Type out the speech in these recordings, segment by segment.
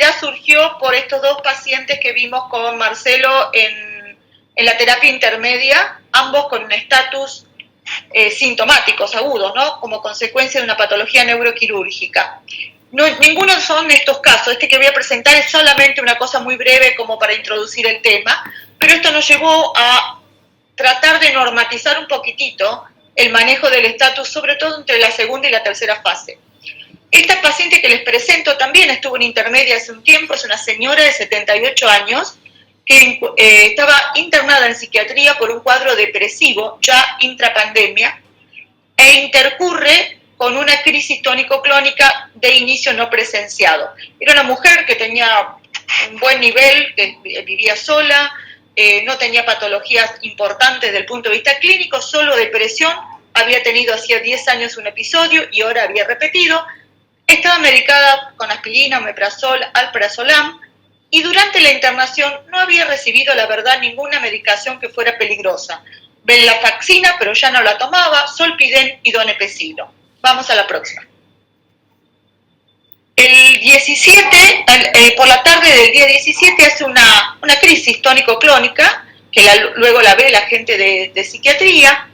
realidad surgió por estos dos pacientes que vimos con Marcelo en la terapia intermedia, ambos con un estatus sintomáticos agudos, ¿no? Como consecuencia de una patología neuroquirúrgica. No, ninguno son estos casos. Este que voy a presentar es solamente una cosa muy breve como para introducir el tema, pero esto nos llevó a tratar de normatizar un poquitito el manejo del estatus, sobre todo entre la segunda y la tercera fase. Esta paciente que les presento también estuvo en intermedia hace un tiempo, es una señora de 78 años que estaba internada en psiquiatría por un cuadro depresivo ya intrapandemia e intercurre con una crisis tónico-clónica de inicio no presenciado. Era una mujer que tenía un buen nivel, que vivía sola, no tenía patologías importantes desde el punto de vista clínico, solo depresión, había tenido hacía 10 años un episodio y ahora había repetido, estaba medicada con aspirina, omeprazol, alprazolam, y durante la internación no había recibido, la verdad, ninguna medicación que fuera peligrosa. Venlafaxina, pero ya no la tomaba, Zolpidem y donepezilo. Vamos a la próxima. El 17, por la tarde del día 17, hace una crisis tónico-clónica, que luego la ve la gente de psiquiatría,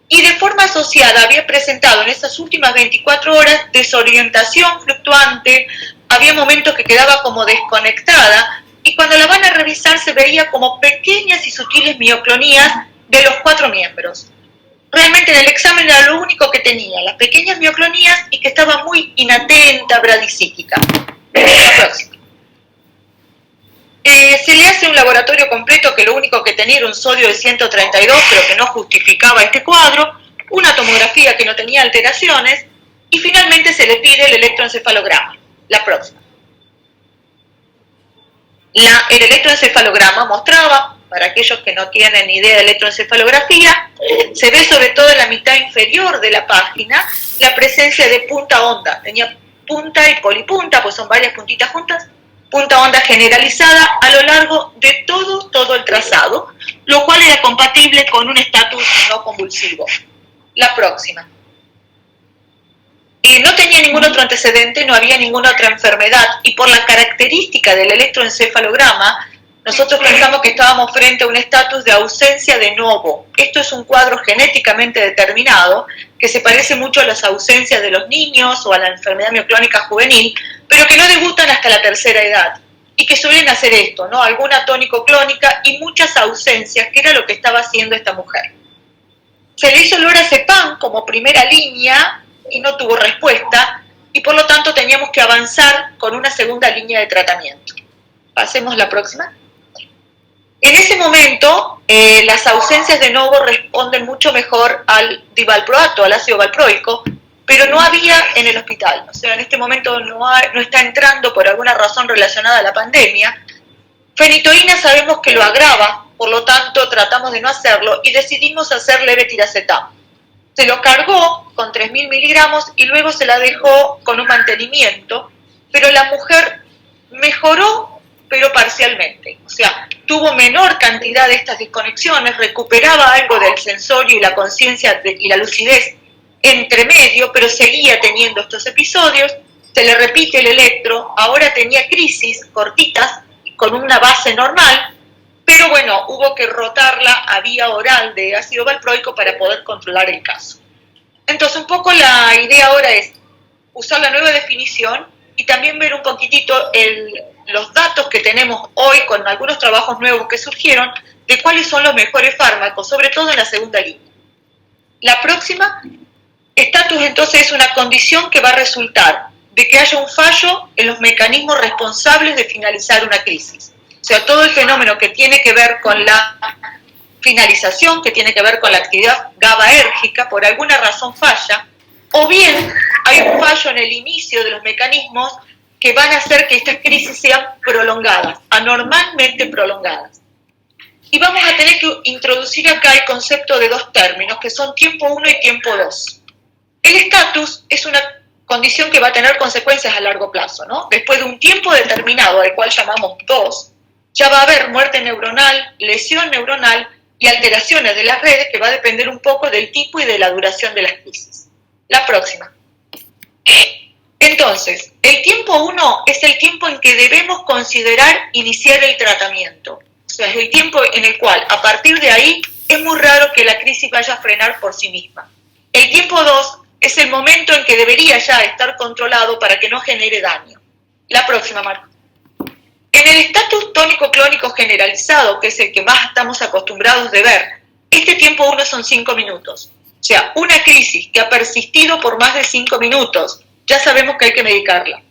y de forma asociada había presentado en esas últimas 24 horas desorientación fluctuante, había momentos que quedaba como desconectada, y cuando la van a revisar se veía como pequeñas y sutiles mioclonías de los 4 miembros. Realmente en el examen era lo único que tenía, las pequeñas mioclonías, y que estaba muy inatenta, bradisíquica. Se le hace un laboratorio completo que lo único que tenía era un sodio de 132, pero que no justificaba este cuadro, una tomografía que no tenía alteraciones, y finalmente se le pide el electroencefalograma. La próxima. El electroencefalograma mostraba, para aquellos que no tienen idea de electroencefalografía, se ve sobre todo en la mitad inferior de la página la presencia de punta onda. Tenía punta y polipunta, pues son varias puntitas juntas, punta onda generalizada a lo largo de todo el trazado, lo cual era compatible con un estatus no convulsivo. La próxima. No tenía ningún otro antecedente, no había ninguna otra enfermedad, y por la característica del electroencefalograma, nosotros pensamos que estábamos frente a un estatus de ausencia de novo. Esto es un cuadro genéticamente determinado, que se parece mucho a las ausencias de los niños o a la enfermedad mioclónica juvenil, pero que no debutan hasta la tercera edad, y que suelen hacer esto, ¿no? Alguna tónico-clónica y muchas ausencias, que era lo que estaba haciendo esta mujer. Se le hizo lorazepam como primera línea, y no tuvo respuesta, y por lo tanto teníamos que avanzar con una segunda línea de tratamiento. Pasemos a la próxima. En ese momento, las ausencias de novo responden mucho mejor al divalproato, al ácido valproico, pero no había en el hospital. O sea, en este momento no está entrando por alguna razón relacionada a la pandemia. Fenitoína sabemos que lo agrava, por lo tanto tratamos de no hacerlo y decidimos hacer levetiracetam. Se lo cargó con 3.000 miligramos y luego se la dejó con un mantenimiento, pero la mujer mejoró, pero parcialmente. O sea, tuvo menor cantidad de estas desconexiones, recuperaba algo del sensorio y la conciencia y la lucidez entre medio, pero seguía teniendo estos episodios. Se le repite el electro, ahora tenía crisis cortitas con una base normal, pero bueno, hubo que rotarla a vía oral de ácido valproico para poder controlar el caso. Entonces, un poco la idea ahora es usar la nueva definición y también ver un poquitito los datos que tenemos hoy con algunos trabajos nuevos que surgieron de cuáles son los mejores fármacos, sobre todo en la segunda línea. La próxima, estatus entonces es una condición que va a resultar de que haya un fallo en los mecanismos responsables de finalizar una crisis. O sea, todo el fenómeno que tiene que ver con la finalización, que tiene que ver con la actividad GABAérgica, por alguna razón falla, o bien hay un fallo en el inicio de los mecanismos que van a hacer que estas crisis sean prolongadas, anormalmente prolongadas. Y vamos a tener que introducir acá el concepto de dos términos, que son tiempo 1 y tiempo 2. El estatus es una condición que va a tener consecuencias a largo plazo, ¿no? Después de un tiempo determinado, al cual llamamos 2, ya va a haber muerte neuronal, lesión neuronal y alteraciones de las redes, que va a depender un poco del tipo y de la duración de las crisis. La próxima. Entonces, el tiempo 1 es el tiempo en que debemos considerar iniciar el tratamiento. O sea, es el tiempo en el cual, a partir de ahí, es muy raro que la crisis vaya a frenar por sí misma. El tiempo 2 es el momento en que debería ya estar controlado para que no genere daño. La próxima, Marco. En el estatus tónico-clónico generalizado, que es el que más estamos acostumbrados de ver, este tiempo 1 son 5 minutos. O sea, una crisis que ha persistido por más de 5 minutos, ya sabemos que hay que medicarla.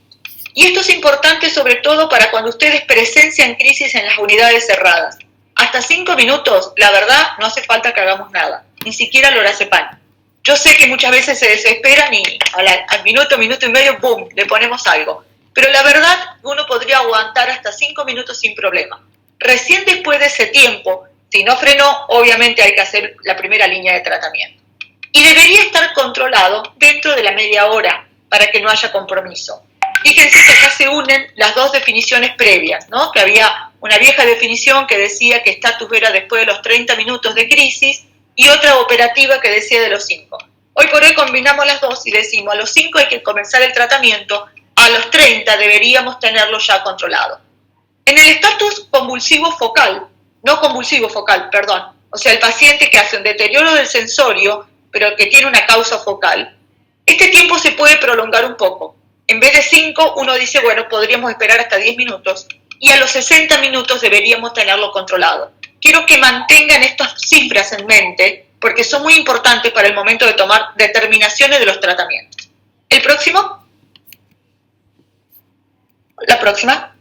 Y esto es importante sobre todo para cuando ustedes presencian crisis en las unidades cerradas. Hasta 5 minutos, la verdad, no hace falta que hagamos nada, ni siquiera lorazepam. Yo sé que muchas veces se desesperan y al minuto y medio, ¡boom!, le ponemos algo. Pero la verdad, uno podría aguantar hasta 5 minutos sin problema. Recién después de ese tiempo, si no frenó, obviamente hay que hacer la primera línea de tratamiento. Y debería estar controlado dentro de la media hora para que no haya compromiso. Fíjense que acá se unen las dos definiciones previas, ¿no? Que había una vieja definición que decía que estatus era después de los 30 minutos de crisis y otra operativa que decía de los 5. Hoy por hoy combinamos las dos y decimos a los 5 hay que comenzar el tratamiento, a los 30 deberíamos tenerlo ya controlado. En el estatus convulsivo focal, no convulsivo focal, perdón, o sea, el paciente que hace un deterioro del sensorio, pero que tiene una causa focal, este tiempo se puede prolongar un poco. En vez de 5, uno dice, bueno, podríamos esperar hasta 10 minutos y a los 60 minutos deberíamos tenerlo controlado. Quiero que mantengan estas cifras en mente porque son muy importantes para el momento de tomar determinaciones de los tratamientos. ¿El próximo? La próxima.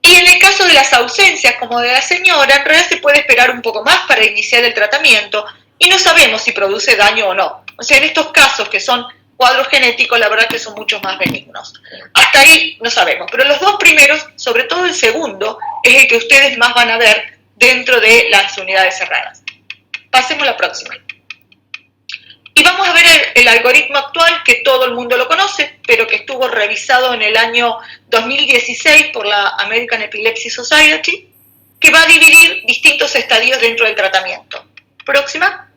Y en el caso de las ausencias, como de la señora, en realidad se puede esperar un poco más para iniciar el tratamiento y no sabemos si produce daño o no. O sea, en estos casos que son cuadros genéticos, la verdad que son mucho más benignos. Hasta ahí no sabemos, pero los dos primeros, sobre todo el segundo, es el que ustedes más van a ver dentro de las unidades cerradas. Pasemos a la próxima. Y vamos a ver el algoritmo actual, que todo el mundo lo conoce, pero que estuvo revisado en el año 2016 por la American Epilepsy Society, que va a dividir distintos estadios dentro del tratamiento. Próxima.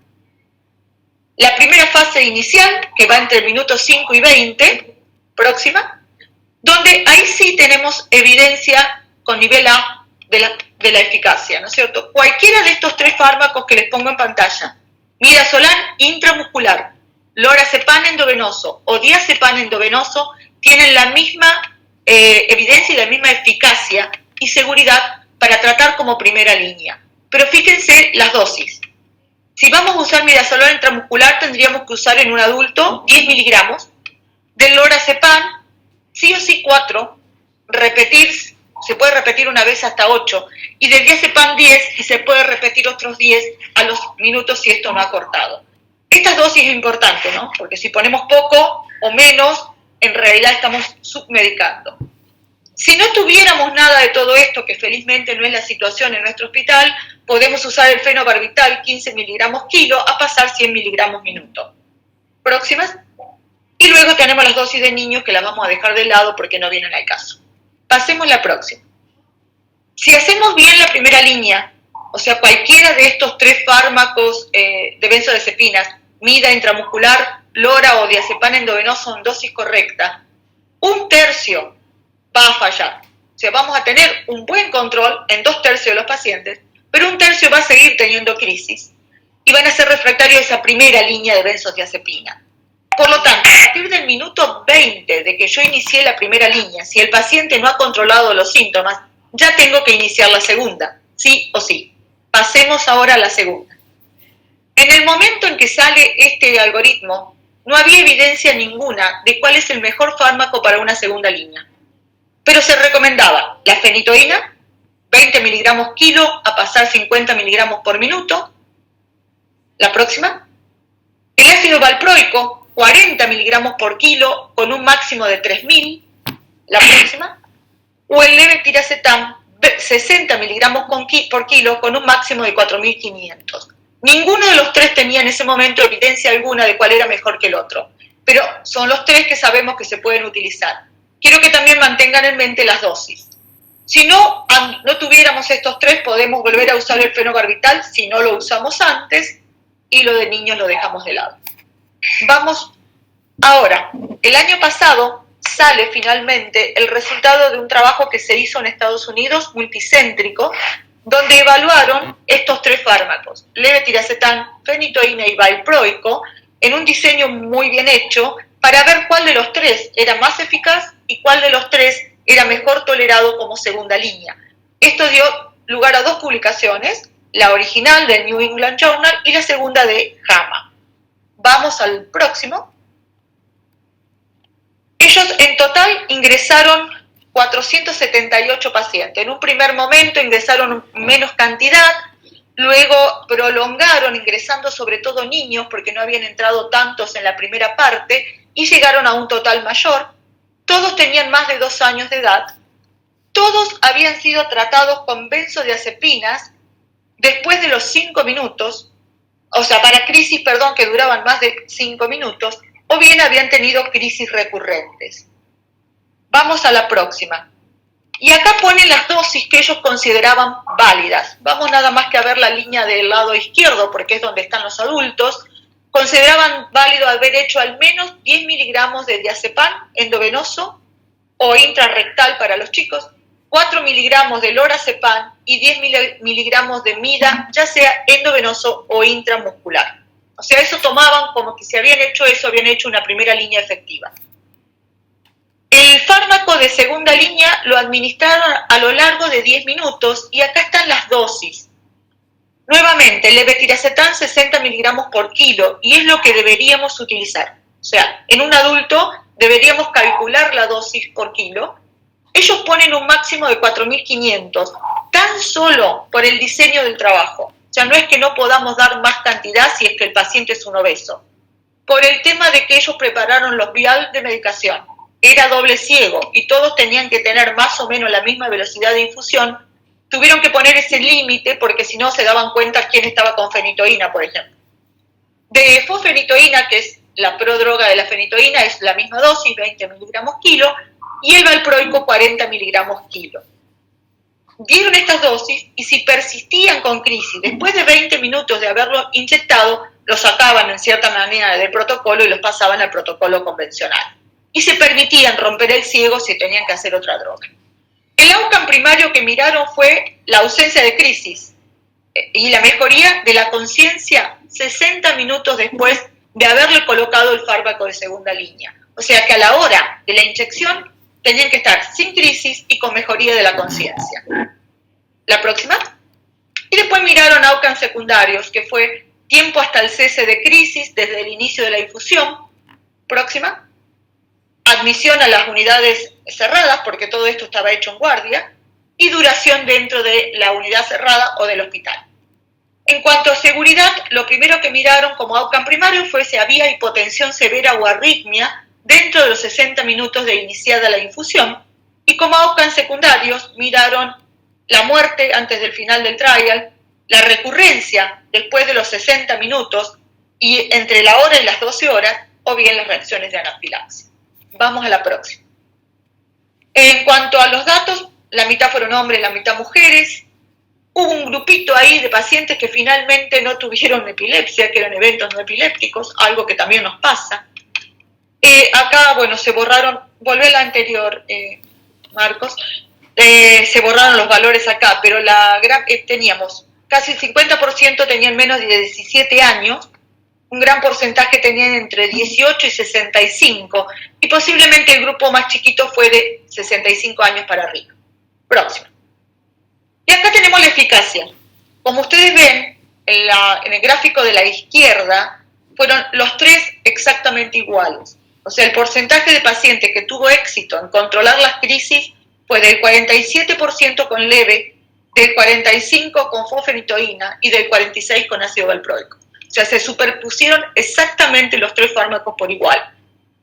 La primera fase inicial, que va entre el minuto 5 y 20, próxima, donde ahí sí tenemos evidencia con nivel A de la eficacia, ¿no es cierto? Cualquiera de estos 3 fármacos que les pongo en pantalla, midazolam intramuscular, lorazepam endovenoso o diazepam endovenoso, tienen la misma evidencia y la misma eficacia y seguridad para tratar como primera línea. Pero fíjense las dosis. Si vamos a usar midazolam intramuscular, tendríamos que usar en un adulto 10 miligramos. Del lorazepam, sí o sí 4, se puede repetir una vez hasta 8. Y del diazepam 10 y se puede repetir otros 10 a los minutos si esto no ha cortado. Estas dosis es importante, ¿no? Porque si ponemos poco o menos, en realidad estamos submedicando. Si no tuviéramos nada de todo esto, que felizmente no es la situación en nuestro hospital, podemos usar el fenobarbital 15 miligramos kilo a pasar 100 miligramos minuto. Próximas. Y luego tenemos las dosis de niños que las vamos a dejar de lado porque no vienen al caso. Pasemos a la próxima. Si hacemos bien la primera línea, o sea, cualquiera de estos 3 fármacos de benzodiazepinas, mida intramuscular, lora o diazepam endovenoso en dosis correcta, 1/3 va a fallar. O sea, vamos a tener un buen control en 2/3 de los pacientes, pero 1/3 va a seguir teniendo crisis y van a ser refractarios a esa primera línea de benzodiazepina. Por lo tanto, a partir del minuto 20 de que yo inicié la primera línea, si el paciente no ha controlado los síntomas, ya tengo que iniciar la segunda, sí o sí. Pasemos ahora a la segunda. En el momento en que sale este algoritmo, no había evidencia ninguna de cuál es el mejor fármaco para una segunda línea. Pero se recomendaba la fenitoína, 20 miligramos kilo a pasar 50 miligramos por minuto. La próxima. El ácido valproico, 40 miligramos por kilo con un máximo de 3.000. La próxima. O el levetiracetam, 60 miligramos por kilo con un máximo de 4.500. Ninguno de los 3 tenía en ese momento evidencia alguna de cuál era mejor que el otro, pero son los 3 que sabemos que se pueden utilizar. Quiero que también mantengan en mente las dosis. Si no tuviéramos estos 3, podemos volver a usar el fenobarbital si no lo usamos antes, y lo de niños lo dejamos de lado. Vamos ahora. El año pasado sale finalmente el resultado de un trabajo que se hizo en Estados Unidos, multicéntrico, donde evaluaron estos tres fármacos, levetiracetam, fenitoína y valproico, en un diseño muy bien hecho para ver cuál de los tres era más eficaz y cuál de los tres era mejor tolerado como segunda línea. Esto dio lugar a dos publicaciones, la original del New England Journal y la segunda de JAMA. Vamos al próximo. Ellos en total ingresaron 478 pacientes. En un primer momento ingresaron menos cantidad, luego prolongaron ingresando sobre todo niños porque no habían entrado tantos en la primera parte y llegaron a un total mayor. Todos tenían más de 2 años de edad. Todos habían sido tratados con benzodiazepinas después de los 5 minutos, o sea, para crisis, que duraban más de 5 minutos, o bien habían tenido crisis recurrentes. Vamos a la próxima. Y acá ponen las dosis que ellos consideraban válidas. Vamos nada más que a ver la línea del lado izquierdo, porque es donde están los adultos. Consideraban válido haber hecho al menos 10 miligramos de diazepam endovenoso o intrarrectal para los chicos, 4 miligramos de lorazepam y 10 miligramos de mida, ya sea endovenoso o intramuscular. O sea, eso tomaban como que si habían hecho eso, habían hecho una primera línea efectiva. El fármaco de segunda línea lo administraron a lo largo de 10 minutos y acá están las dosis. Nuevamente, levetiracetam 60 miligramos por kilo y es lo que deberíamos utilizar. O sea, en un adulto deberíamos calcular la dosis por kilo. Ellos ponen un máximo de 4.500, tan solo por el diseño del trabajo. O sea, no es que no podamos dar más cantidad si es que el paciente es un obeso. Por el tema de que ellos prepararon los viales de medicación. Era doble ciego y todos tenían que tener más o menos la misma velocidad de infusión, tuvieron que poner ese límite porque si no se daban cuenta quién estaba con fenitoína, por ejemplo. De fosfenitoína, que es la prodroga de la fenitoína, es la misma dosis, 20 miligramos kilo, y el valproico 40 miligramos kilo. Dieron estas dosis y si persistían con crisis, después de 20 minutos de haberlo inyectado, los sacaban en cierta manera del protocolo y los pasaban al protocolo convencional. Y se permitían romper el ciego si tenían que hacer otra droga. El outcome primario que miraron fue la ausencia de crisis y la mejoría de la conciencia 60 minutos después de haberle colocado el fármaco de segunda línea. O sea que a la hora de la inyección tenían que estar sin crisis y con mejoría de la conciencia. La próxima. Y después miraron outcomes secundarios, que fue tiempo hasta el cese de crisis desde el inicio de la infusión. Próxima. Admisión a las unidades cerradas, porque todo esto estaba hecho en guardia, y duración dentro de la unidad cerrada o del hospital. En cuanto a seguridad, lo primero que miraron como outcome primario fue si había hipotensión severa o arritmia dentro de los 60 minutos de iniciada la infusión, y como outcomes secundarios miraron la muerte antes del final del trial, la recurrencia después de los 60 minutos y entre la hora y las 12 horas, o bien las reacciones de anafilaxia. Vamos a la próxima. En cuanto a los datos, la mitad fueron hombres, la mitad mujeres. Hubo un grupito ahí de pacientes que finalmente no tuvieron epilepsia, que eran eventos no epilépticos, algo que también nos pasa. Acá, bueno, se borraron, volvé a la anterior, Marcos, se borraron los valores acá, pero teníamos casi el 50% tenían menos de 17 años, un gran porcentaje tenían entre 18 y 65, y posiblemente el grupo más chiquito fue de 65 años para arriba. Próximo. Y acá tenemos la eficacia. Como ustedes ven, en el gráfico de la izquierda, fueron los tres exactamente iguales. O sea, el porcentaje de pacientes que tuvo éxito en controlar las crisis fue del 47% con leve, del 45% con fosfenitoína y del 46% con ácido valproico. O sea, se superpusieron exactamente los tres fármacos por igual.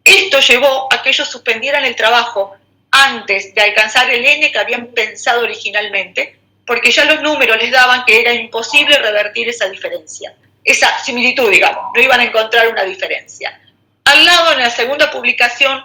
Esto llevó a que ellos suspendieran el trabajo antes de alcanzar el N que habían pensado originalmente, porque ya los números les daban que era imposible revertir esa diferencia, esa similitud, digamos, no iban a encontrar una diferencia. Al lado, en la segunda publicación,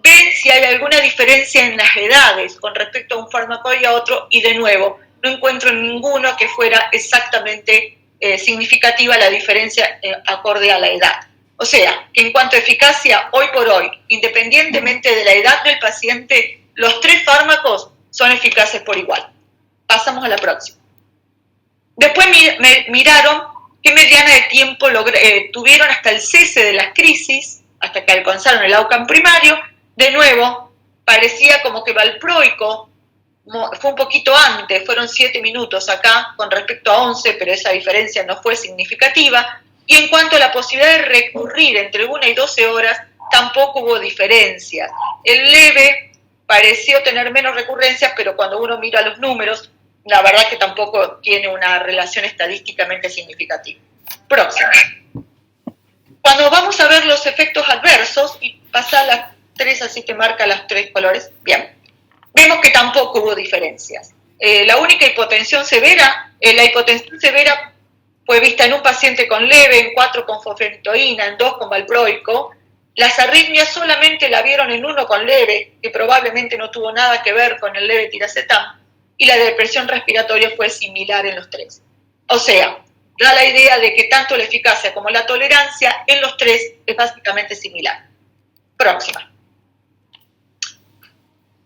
ven si hay alguna diferencia en las edades con respecto a un fármaco y a otro, y de nuevo, no encuentro ninguno que fuera exactamente significativa la diferencia acorde a la edad. O sea, que en cuanto a eficacia, hoy por hoy, independientemente de la edad del paciente, los 3 fármacos son eficaces por igual. Pasamos a la próxima. Después miraron qué mediana de tiempo tuvieron hasta el cese de las crisis, hasta que alcanzaron el outcome primario. De nuevo, parecía como que valproico fue un poquito antes, fueron 7 minutos acá con respecto a 11, pero esa diferencia no fue significativa. Y en cuanto a la posibilidad de recurrir entre 1 y 12 horas, tampoco hubo diferencias. El leve pareció tener menos recurrencias, pero cuando uno mira los números, la verdad que tampoco tiene una relación estadísticamente significativa. Próximo. Cuando vamos a ver los efectos adversos, y pasa las 3, así te marca las 3 colores, bien, vemos que tampoco hubo diferencias. La única hipotensión severa, la hipotensión severa fue vista en un paciente con leve, en 4 con fosfenitoína, en 2 con valproico. Las arritmias solamente la vieron en 1 con leve, que probablemente no tuvo nada que ver con el leve tiracetam, y la depresión respiratoria fue similar en los 3. O sea, da la idea de que tanto la eficacia como la tolerancia en los 3 es básicamente similar. Próxima.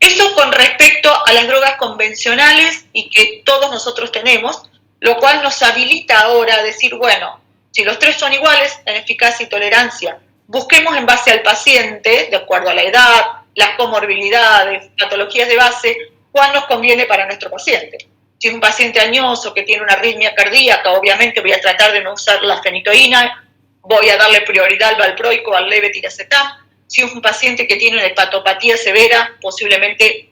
Eso con respecto a las drogas convencionales y que todos nosotros tenemos, lo cual nos habilita ahora a decir, bueno, si los 3 son iguales en eficacia y tolerancia, busquemos en base al paciente, de acuerdo a la edad, las comorbilidades, patologías de base, cuál nos conviene para nuestro paciente. Si es un paciente añoso que tiene una arritmia cardíaca, obviamente voy a tratar de no usar la fenitoína, voy a darle prioridad al valproico, al leve tiracetam. Si es un paciente que tiene una hepatopatía severa, posiblemente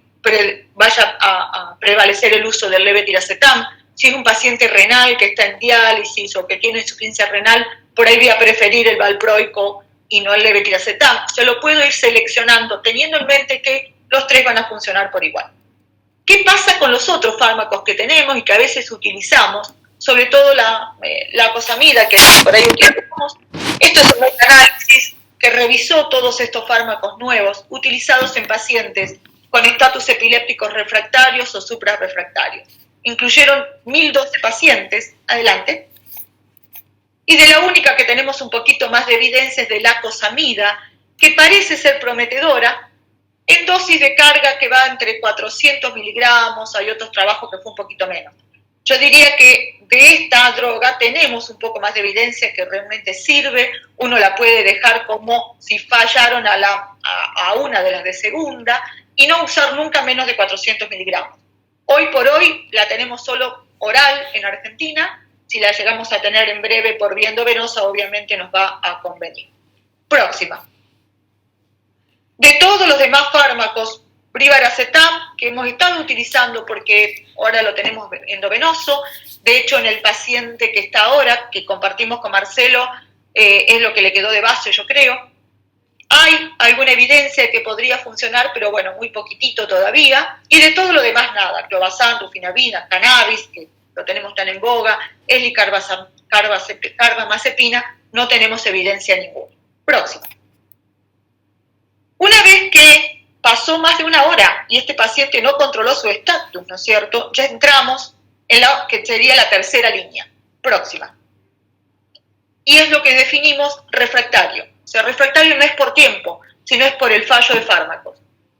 vaya a prevalecer el uso del leve tiracetam. Si es un paciente renal que está en diálisis o que tiene insuficiencia renal, por ahí voy a preferir el valproico y no el leve tiracetam. Se lo puedo ir seleccionando teniendo en mente que los 3 van a funcionar por igual. ¿Qué pasa con los otros fármacos que tenemos y que a veces utilizamos? Sobre todo la acosamida que por ahí utilizamos. Esto es un análisis que revisó todos estos fármacos nuevos utilizados en pacientes con estatus epilépticos refractarios o suprarrefractarios. Incluyeron 1.012 pacientes, adelante, y de la única que tenemos un poquito más de evidencia es de la acosamida, que parece ser prometedora, en dosis de carga que va entre 400 miligramos, hay otros trabajos que fue un poquito menos. Yo diría que de esta droga tenemos un poco más de evidencia que realmente sirve, uno la puede dejar como si fallaron a una de las de segunda, y no usar nunca menos de 400 miligramos. Hoy por hoy la tenemos solo oral en Argentina, si la llegamos a tener en breve por vía endovenosa, obviamente nos va a convenir. Próxima. De todos los demás fármacos, brivaracetam, que hemos estado utilizando porque ahora lo tenemos endovenoso, de hecho en el paciente que está ahora, que compartimos con Marcelo, es lo que le quedó de base, yo creo. Hay alguna evidencia de que podría funcionar, pero bueno, muy poquitito todavía. Y de todo lo demás nada, clobazam, rufinavina, cannabis, que lo tenemos tan en boga, carbamazepina, no tenemos evidencia ninguna. Próximo. Una vez que pasó más de 1 hora y este paciente no controló su estatus, ¿no es cierto?, ya entramos en la que sería la tercera línea. Próxima. Y es lo que definimos refractario. O sea, refractario no es por tiempo, sino es por el fallo de fármacos.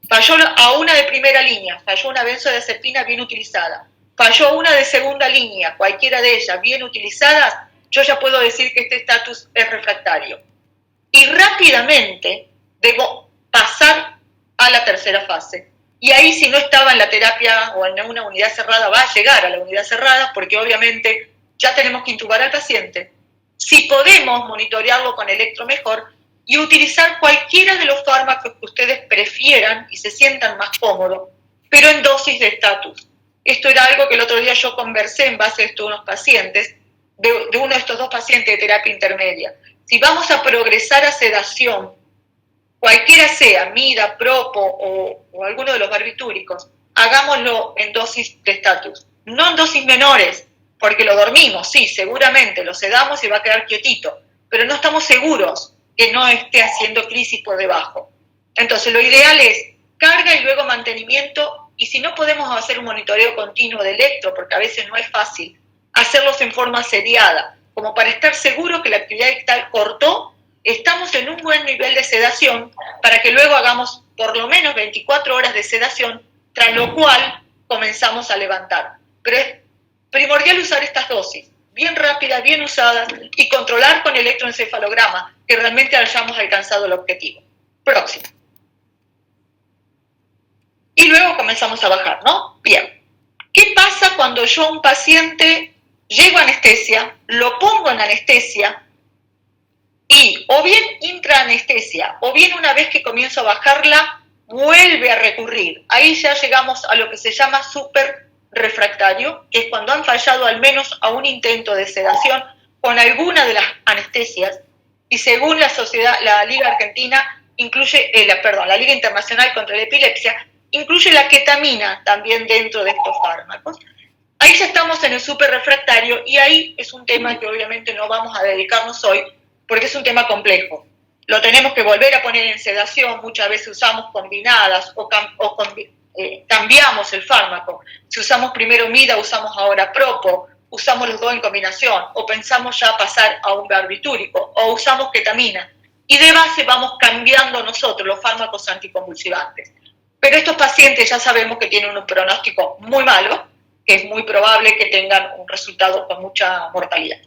Falló a una de primera línea, falló una benzodiazepina bien utilizada, falló una de segunda línea, cualquiera de ellas bien utilizadas, yo ya puedo decir que este estatus es refractario. Y rápidamente debo pasar a la tercera fase. Y ahí, si no estaba en la terapia o en una unidad cerrada, va a llegar a la unidad cerrada, porque obviamente ya tenemos que intubar al paciente. Si podemos monitorearlo con electro mejor y utilizar cualquiera de los fármacos que ustedes prefieran y se sientan más cómodos, pero en dosis de estatus. Esto era algo que el otro día yo conversé en base a estos unos pacientes, de uno de estos 2 pacientes de terapia intermedia. Si vamos a progresar a sedación, cualquiera sea, mida, propo o alguno de los barbitúricos, hagámoslo en dosis de estatus, no en dosis menores, porque lo dormimos, sí, seguramente, lo sedamos y va a quedar quietito, pero no estamos seguros que no esté haciendo crisis por debajo. Entonces, lo ideal es carga y luego mantenimiento, y si no podemos hacer un monitoreo continuo de electro, porque a veces no es fácil, hacerlos en forma seriada, como para estar seguro que la actividad ictal cortó estamos en un buen nivel de sedación para que luego hagamos por lo menos 24 horas de sedación, tras lo cual comenzamos a levantar. Pero es primordial usar estas dosis, bien rápidas, bien usadas, y controlar con electroencefalograma que realmente hayamos alcanzado el objetivo. Próximo. Y luego comenzamos a bajar, ¿no? Bien. ¿Qué pasa cuando yo a un paciente llego a anestesia, lo pongo en anestesia y o bien intraanestesia o bien una vez que comienzo a bajarla vuelve a recurrir? Ahí ya llegamos a lo que se llama súper refractario, que es cuando han fallado al menos a un intento de sedación con alguna de las anestesias, y según la sociedad, la Liga Argentina incluye, la Liga Internacional contra la Epilepsia, incluye la ketamina también dentro de estos fármacos. Ahí ya estamos en el súper refractario y ahí es un tema que obviamente no vamos a dedicarnos hoy porque es un tema complejo. Lo tenemos que volver a poner en sedación, muchas veces usamos combinadas o cambiamos el fármaco. Si usamos primero mida, usamos ahora propo, usamos los dos en combinación, o pensamos ya pasar a un barbitúrico, o usamos ketamina. Y de base vamos cambiando nosotros los fármacos anticonvulsivantes. Pero estos pacientes ya sabemos que tienen un pronóstico muy malo, que es muy probable que tengan un resultado con mucha mortalidad.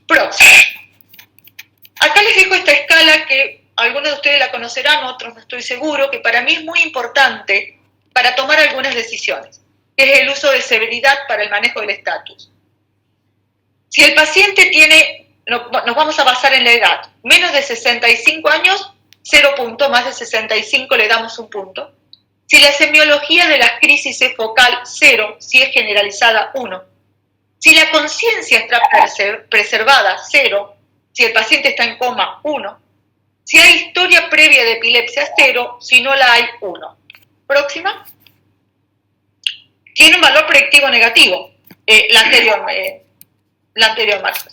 Próximo. Acá les dejo esta escala que algunos de ustedes la conocerán, otros no estoy seguro, que para mí es muy importante para tomar algunas decisiones, que es el uso de severidad para el manejo del estatus. Si el paciente tiene, nos vamos a basar en la edad, menos de 65 años, 0 punto, más de 65 le damos 1 punto. Si la semiología de la crisis es focal, 0, si es generalizada, 1. Si la conciencia está preservada, 0. Si el paciente está en coma, 1. Si hay historia previa de epilepsia, 0. Si no la hay, 1. Próxima. Tiene un valor predictivo negativo. La anterior,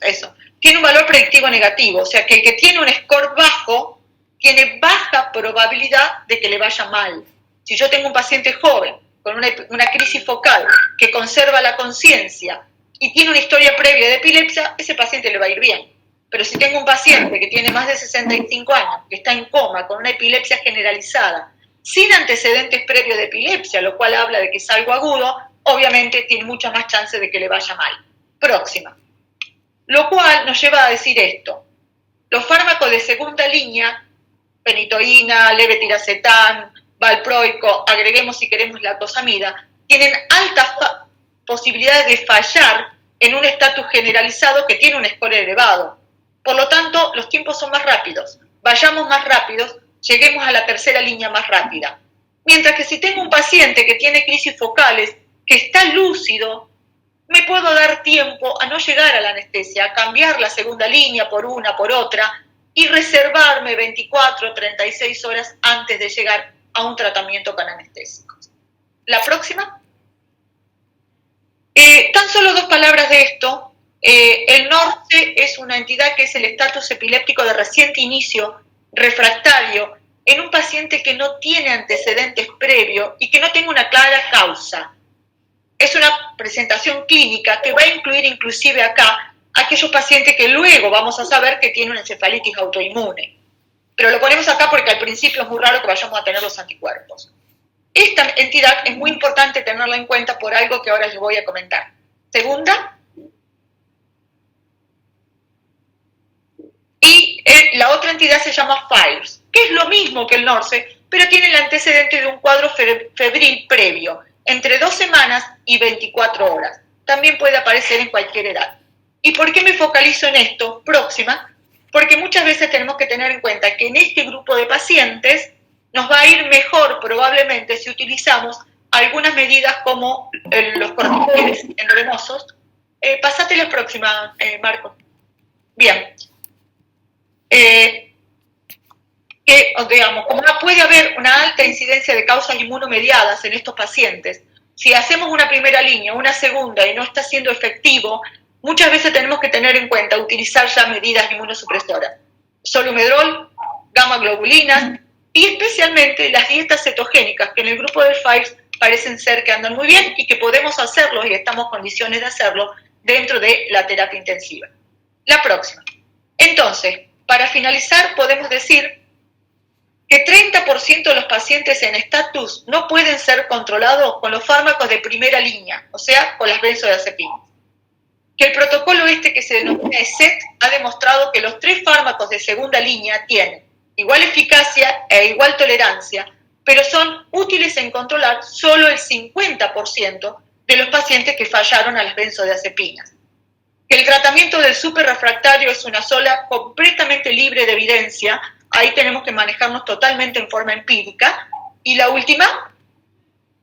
eso. Tiene un valor predictivo negativo, o sea que el que tiene un score bajo tiene baja probabilidad de que le vaya mal. Si yo tengo un paciente joven con una crisis focal que conserva la conciencia y tiene una historia previa de epilepsia, ese paciente le va a ir bien. Pero si tengo un paciente que tiene más de 65 años, que está en coma con una epilepsia generalizada, sin antecedentes previos de epilepsia, lo cual habla de que es algo agudo, obviamente tiene mucha más chance de que le vaya mal. Próxima. Lo cual nos lleva a decir esto. Los fármacos de segunda línea, fenitoína, levetiracetam, valproico, agreguemos si queremos lactosamida, tienen altas posibilidades de fallar en un estatus generalizado que tiene un score elevado. Por lo tanto, los tiempos son más rápidos. Vayamos más rápidos, lleguemos a la tercera línea más rápida. Mientras que si tengo un paciente que tiene crisis focales, que está lúcido, me puedo dar tiempo a no llegar a la anestesia, a cambiar la segunda línea por una, por otra, y reservarme 24 o 36 horas antes de llegar a un tratamiento con anestésicos. La próxima. Tan solo 2 palabras de esto. El NORCE es una entidad que es el estatus epiléptico de reciente inicio refractario en un paciente que no tiene antecedentes previos y que no tenga una clara causa. Es una presentación clínica que va a incluir inclusive acá aquellos pacientes que luego vamos a saber que tienen una encefalitis autoinmune. Pero lo ponemos acá porque al principio es muy raro que vayamos a tener los anticuerpos. Esta entidad es muy importante tenerla en cuenta por algo que ahora les voy a comentar. Segunda. Y la otra entidad se llama FIRES, que es lo mismo que el NORCE, pero tiene el antecedente de un cuadro febril previo, entre 2 semanas y 24 horas. También puede aparecer en cualquier edad. ¿Y por qué me focalizo en esto? Próxima. Porque muchas veces tenemos que tener en cuenta que en este grupo de pacientes nos va a ir mejor probablemente si utilizamos algunas medidas como los corticoides endovenosos. Pasate la próxima, Marco. Bien. Digamos, como puede haber una alta incidencia de causas inmunomediadas en estos pacientes, si hacemos una primera línea, una segunda y no está siendo efectivo, muchas veces tenemos que tener en cuenta utilizar ya medidas inmunosupresoras. Solumedrol, gamma globulinas y especialmente las dietas cetogénicas, que en el grupo del FIRES parecen ser que andan muy bien y que podemos hacerlo y estamos en condiciones de hacerlo dentro de la terapia intensiva. La próxima. Entonces, Para finalizar, podemos decir que 30% de los pacientes en estatus no pueden ser controlados con los fármacos de primera línea, o sea, con las benzodiazepinas. Que el protocolo que se denomina ESET ha demostrado que los 3 fármacos de segunda línea tienen igual eficacia e igual tolerancia, pero son útiles en controlar solo el 50% de los pacientes que fallaron a las benzodiazepinas. Que el tratamiento del superrefractario es una sola completamente libre de evidencia, ahí tenemos que manejarnos totalmente en forma empírica. Y la última,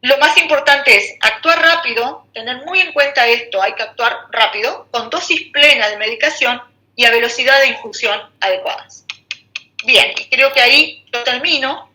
lo más importante es actuar rápido, tener muy en cuenta esto, hay que actuar rápido, con dosis plena de medicación y a velocidad de infusión adecuadas. Bien, y creo que ahí yo termino.